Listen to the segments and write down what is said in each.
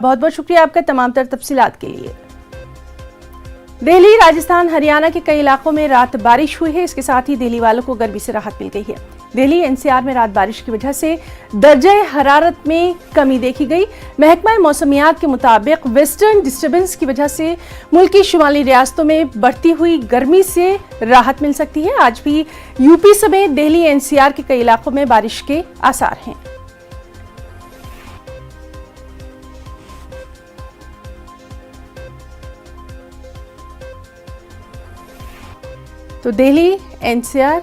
बहुत बहुत शुक्रिया आपका तमाम तर तफसीलात के लिए। दिल्ली, राजस्थान, हरियाणा के कई इलाकों में रात बारिश हुई है। इसके साथ ही दिल्ली वालों को गर्मी से राहत मिल गई है। दिल्ली एनसीआर में रात बारिश की वजह से दर्जे हरारत में कमी देखी गई। महकमा मौसमियात के मुताबिक वेस्टर्न डिस्टर्बेंस की वजह से मुल्क की शुमाली रियासतों में बढ़ती हुई गर्मी से राहत मिल सकती है। आज भी यूपी समेत दिल्ली एनसीआर के कई इलाकों में बारिश के आसार हैं। तो दिल्ली एनसीआर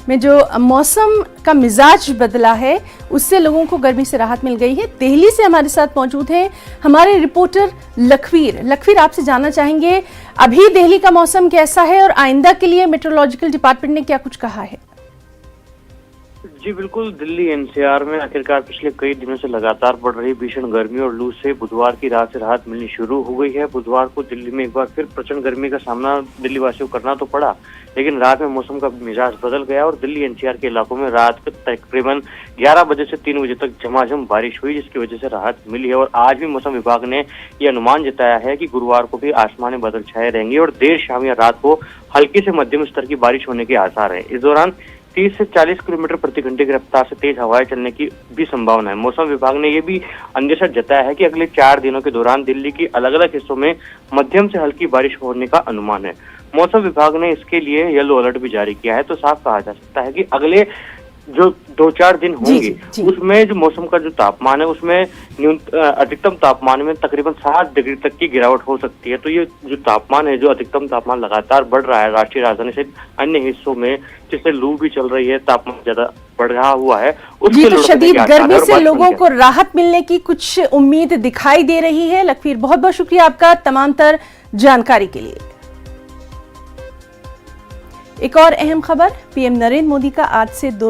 में जो मौसम का मिजाज बदला है उससे लोगों को गर्मी से राहत मिल गई है। दिल्ली से हमारे साथ मौजूद हैं हमारे रिपोर्टर लखवीर, आपसे जानना चाहेंगे अभी दिल्ली का मौसम कैसा है और आइंदा के लिए मेट्रोलॉजिकल डिपार्टमेंट ने क्या कुछ कहा है? जी बिल्कुल, दिल्ली एनसीआर में आखिरकार पिछले कई दिनों से लगातार बढ़ रही भीषण गर्मी और लू से बुधवार की रात से राहत मिलनी शुरू हो गई है। बुधवार को दिल्ली में एक बार फिर प्रचंड गर्मी का सामना दिल्ली वासियों को करना तो पड़ा, लेकिन रात में मौसम का मिजाज बदल गया और दिल्ली एनसीआर के इलाकों में रात को तकरीबन 11 बजे से 3 बजे तक झमाझम बारिश हुई, जिसकी वजह से राहत मिली है। और आज भी मौसम विभाग ने ये अनुमान जताया है कि गुरुवार को भी आसमान में बादल छाए रहेंगे और देर शाम या रात को हल्की से मध्यम स्तर की बारिश होने के आसार है। इस दौरान 30 से 40 किलोमीटर प्रति घंटे की रफ्तार से तेज हवाएं चलने की भी संभावना है। मौसम विभाग ने यह भी अंदेशा जताया है कि अगले 4 दिनों के दौरान दिल्ली की अलग अलग हिस्सों में मध्यम से हल्की बारिश होने का अनुमान है। मौसम विभाग ने इसके लिए येलो अलर्ट भी जारी किया है। तो साफ कहा जा सकता है कि अगले जो 2-4 दिन होंगे उसमें जो मौसम का जो तापमान है उसमें अधिकतम तापमान में तकरीबन 7 डिग्री तक की गिरावट हो सकती है। तो ये जो तापमान है, जो अधिकतम तापमान लगातार बढ़ रहा है राष्ट्रीय राजधानी से अन्य हिस्सों में, जिससे लू भी चल रही है, तापमान ज्यादा बढ़ रहा हुआ है, जी तो शदीद गर्मी से लोगों को राहत मिलने की कुछ उम्मीद दिखाई दे रही है। लखवीर, बहुत बहुत शुक्रिया आपका तमाम तर जानकारी के लिए। एक और अहम खबर, पीएम नरेंद्र मोदी का आज से 2